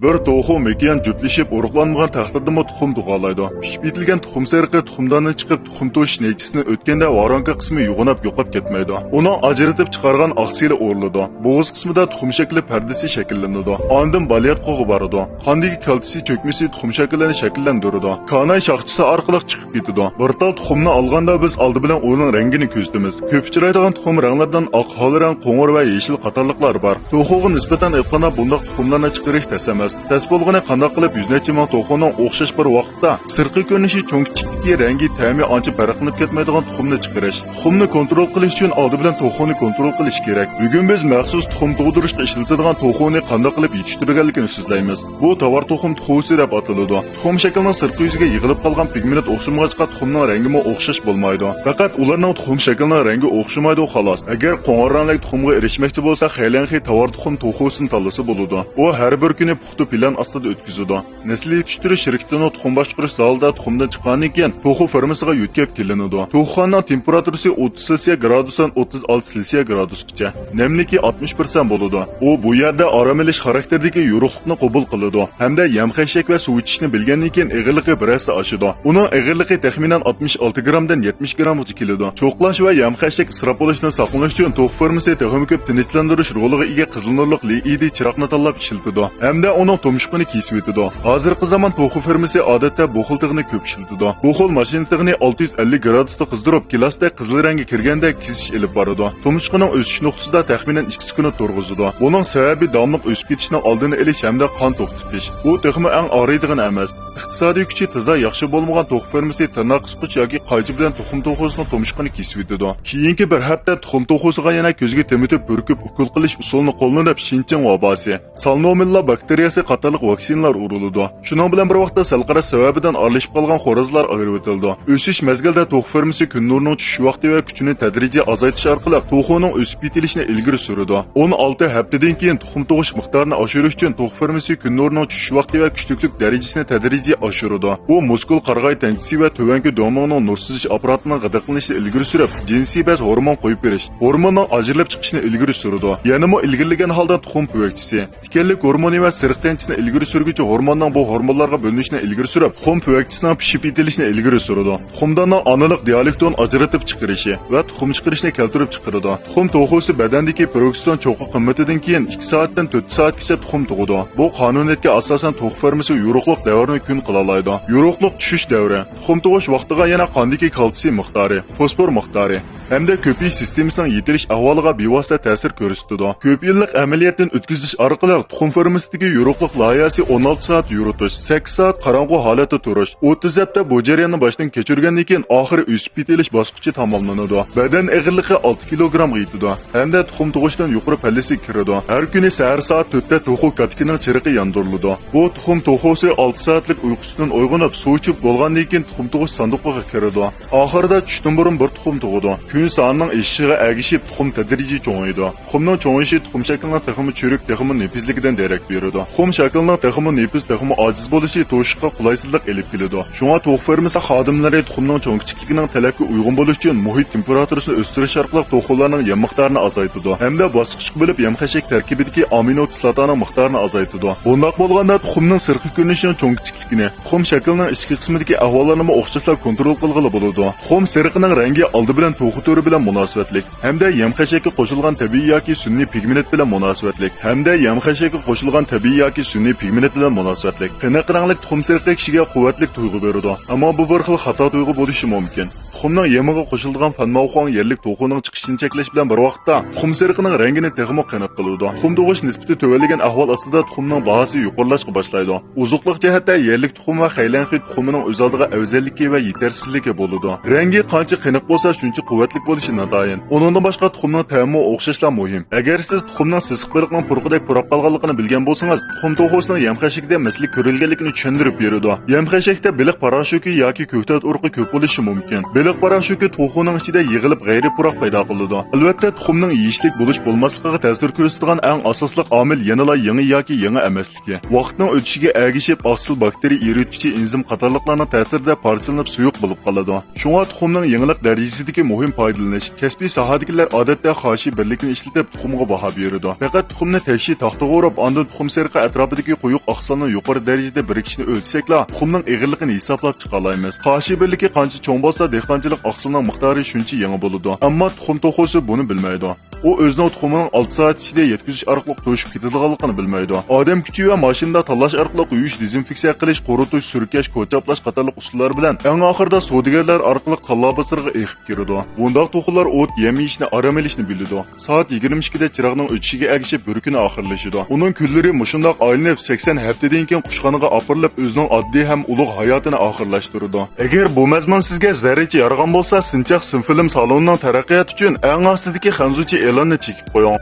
Bir to'xu mekiyan jutlashib urug'lanmagan taqdirdami tuxum tug'alaydi. Pishib yetilgan tuxum sariqi tuxumdan chiqib tuxum to'sh nechasini o'tganda voronka qismi yo'g'onab yo'qab ketmaydi. Uni ajratib chiqargan oqsili o'riladi. Bo'g'iz qismida tuxum shakli pardasi shakllanadi. Ondan baliyat qo'g'i boradi. Qondagi kalsiy cho'kmasi tuxum shaklini shakllantiradi. Kanay shoxchisi orqali chiqib ketadi. Bir tal tuxumni olganda biz oldi bilan uning rangini ko'zlaymiz. Ko'p uchraydigan tuxum ranglardan oq, hol rang, qo'ng'ir va yashil qatorliqlar bor. To'xuga nisbatan aytganda bunday tuxumlarni chiqarish tez emas. Tez bo'lgani qanday qilib 100 necha ming to'xuning o'xshash bir vaqtda sirtqi ko'rinishi, cho'nkichlikdagi rangi, ta'mi ancha farqlanib ketmaydigan tuxumni chiqarish. Tuxumni kontrol qilish uchun oldi bilan to'xuni kontrol qilish kerak. Bugun biz maxsus tuxum tug'dirishda ishlatiladigan to'xuni qanday qilib yetishtirganligini so'zlaymiz. Bu tovar tuxum tuxusi deb ataladi. Tuxum shaklining sirtqi yuziga yig'ilib qolgan pigment o'xshamag'achqa tuxumning rangi mo o'xshash bo'lmaydi. Faqat ularning tuxum shaklining rangi o'xshamaydi xolos. Agar qo'ng'ir rangli tuxumga erishmoqchi bo'lsa, xaylanxi tovar tuxum to'xusini tanlasa bo'ladi. U har bir kuni puxta plan ostida o'tkazadi. Nesli yetishtirish shirkatining tuxum boshqarish zalida tuxumdan chiqqandan keyin to'xu fermasiga yetkazib kelinadi. To'xuning temperaturasi 30 gradusdan 36 gradusgacha, nemligi 60% bo'ladi. U bu yerda orom olish xarakterdagi yo'riqlikni qabul qiladi hamda yam-xashak va suv ichishni bilgandan keyin ig'irligi birasi oshadi. Uning ig'irligi taxminan 66 gramdan 70 gramgacha keladi. Cho'qlash va yam-xashak isrof bo'lishdan saqlanish uchun to'xu fermasi texnik ko'p tinchlantirish roliga ega qizil nurli LED chiroqni tanlab ishlatadi hamda uning tumshuqini kesib o'tadi. Hozirgi zamon to'xu fermasi odatda bu xil tig'ni ko'p ishlatadi. Bu xil mashina tig'ni 650 gradusda qizdirib, gilosda qizil rangga kirganda kesish ilib boradi. Tumshuqning o'sish nuqtasida taxminan 2 sekund turg'izadi. Buning sababi davomli o'sib ketishning oldini olish hamda qon to'xtatish. Bu texmi eng og'riydigan emas. Iqtisodiy kuchi toza yaxshi bo'lmagan to'xu fermasi tirnoq qisqich yoki qaychi bilan tuxum to'xusining tumshuqini kesib o'tadi. Keyingi bir hafta tuxum to'xusiga yana ko'zga temitib purkib ukol qilish usulini qo'llanib Shinchang vabasi, salmonella bakteriyasi qatorliq vaksinalar uriladi. Shuning bilan bir vaqtda salqara sababidan aralashib qolgan xo'rozlar ayirib o'tildi. O'sish mezgilida to'xu fermasi kun nurining tushish vaqti va kuchini tadrijiy azaytish orqali to'xuning o'sib yetilishini ilgari suradi. 16 haftadan keyin tuxum tug'ish miqdorini oshirish uchun to'xu fermasi kun nurining tushish vaqti va kuchlilik darajasini tadrijiy oshiradi. Bu muskul qarg'ay tanchisi va tuvanki domaning nur sizish apparatining g'idaqlanishini ilgari surib, jinsiy baz hormon qo'yib berish, hormonning ajralib chiqishini ilgari suradi. Yanami ilgirlagan holda tuxum puvakchisi, tikanlik hormoni va siriq tanchisini ilgari surguvchi hormonning bu hormonlarga bo'linishini ilgari surib, tuxum puvakchisining pishib yetilishini ilgari suradi. Tuxumdan analiq dialekton ajratib chiqarishi va tuxum chiqarishni keltirib chiqaradi. Tuxum to'xusi badandagi progesteron cho'qi qimmatidan keyin 2 soatdan 4 soatgacha tuxum tug'adi. Bu qonuniyatga asosan to'xu fermasi yo'riqliq davrini kun qila oladi. Yo'riqliq tushish davri tuxum tug'ish vaqtiga yana qondagi kalsiy miqdori, fosfor miqdori hamda ko'pish sistemasining yetilish ahvoliga bevosita ta'sir ko'rsatadi. Ko'p yillik amaliyotdan o'tkazish orqali tuxum fermasidagi yo'riqliq loyihasi 16 soat yuritish, 8 soat qorong'u holatda turish, 30 hafta bu jarayonni boshdan kechirgandan keyin oxiri o'sib yetilish bosqichi tamomlanadi. Badan ig'irligi 6 kilogrammga yetadi hamda tuxum tug'ishdan yuqori pallasi kiradi. Har kuni sahar soat 4 da to'xu katkining chiriqi yondiriladi. Bu tuxum to'xusi 6 soatlik uyqusidan uyg'onib, suv ichib bo'lgandan keyin tuxum tug'ish sanduqiga kiradi. Oxirida tushdan burun bir tuxum tug'adi. Kun sonining eshishiga ergishib tuxum tadrijiy cho'ngaydi. Tuxumning cho'ngishi tuxum shaklining texmi chürük, texmi nepizligidan darak beradi. Tuxum shaklining texmi nepiz, texmi ojiz bo'lishi to'shishga qulaysizlik elib keladi. Shunga to'xu fermasi xodimlari tuxumning cho'ngkichligining talabga uyg'un bo'lishi uchun muhit temperaturasini o'stirish orqali to'xularning yem miqdorini azaytadi hamda bosqichga bo'lib yem-xashak tarkibidagi amino kislotaning miqdorini azaytadi. Bunday bo'lganda tuxumning sirtqi ko'rinishining cho'ngkichligini, tuxum shaklining ichki qismidagi ahvollarni o'xshashlab kontrol qilg'ili bo'ladi. Tuxum siriqining rangi oldi bilan to'xu turi bilan munosabatlik hamda yem-xashakka qo'shilgan tabiiy yoki sun'iy pigment bilan munosabatlik hamda yam-xashakka qo'shilgan tabiiy yoki sun'iy pigment bilan munosabatlik. Qiniq rangli tuxum sirqi kishiga quvvatli tuyg'u beradi, ammo bu bir xil xato tuyg'u bo'lishi mumkin. Tuxumning yemiga qo'shilgan fanmavxon yerlik to'xuning chiqishini cheklash bilan bir vaqtda tuxum sirqining rangini texmo qiniq qiladi. Tuxum tug'ish nisbati to'valgan ahvol ostida tuxumning bahasi yuqorilashga boshlaydi. Uzuqliq jihatda yerlik tuxum va xaylanxi tuxumining o'z oldiga afzalligi va yetersizligi bo'ladi. Rangi qancha qiniq bo'lsa, shuncha quvvatli bo'lishi natoyin. Uningdan boshqa tuxumning ta'mi o'xshashlar muhim. Agar siz tuxumning sisiq baliqning purqidek purab qolganligini bilgan bo'lsangiz, tuxum to'xusining yam-xashakda misli ko'rilganligini tushuntirib beradi. Yam-xashakda biliq parashuki yoki ko'ktat urug'i ko'p bo'lishi mumkin. Biliq parashuki to'xuning ichida yig'ilib g'ayri puroq paydo qiladi. Albatta, tuxumning yeyishlik bo'lish bo'lmasligiga ta'sir ko'rsatadigan eng asosli omil yanada yangi yoki yangi emasligi. Vaqtning o'tishiga ergishib, oqsil bakteriya erituvchi enzim qatorliqlarning ta'sirida parchalanib suyuq bo'lib qoladi. Shunga tuxumning yangilik darajasidagi muhim foydalanish. Kasbiy sohadagilar odatda xoshi birlikni ishlatib tuxumga baho beradi. Faqat tuxumni tashchi taxtaga o'rab, undan tuxum sirqi atrofidagi quyuq oqsilni yuqori darajada birikishini o'lchsakla, tuxumning eg'irligini hisoblab chiqa olamiz. Qarshi birligi qancha cho'ng bo'lsa, dehqonchilik oqsilning miqdori shuncha yangi bo'ladi. Ammo tuxum to'qosi buni bilmaydi. U o'zining tuxumining 6 soat ichida yetkazish orqali to'shib ketadiganligini bilmaydi. Odam kuchi va mashinada tanlash orqali yuvish, dezinfeksiya qilish, quritish, surkash, ko'chaplash qatorliq usullar bilan eng oxirida savdogarlar orqali qalla bosirga eqib kiradi. Bundaq to'qlar o't yem yeyishni, aram olishni biladi. Soat 22 da chiroqning o'chishiga ergishib bir kuni oxirlashadi. Uning kunlari mushundoq aylanib 80 haftadan keyin qushxonaga opirilib o'zining oddiy ham ulug' hayotini oxirlashtiradi. Agar bu mazmun sizga zarracha yaragan bo'lsa, Sinchaq film salonining taraqqiyoti uchun eng ostidagi xanzuchi e'lonni chekib qo'ying.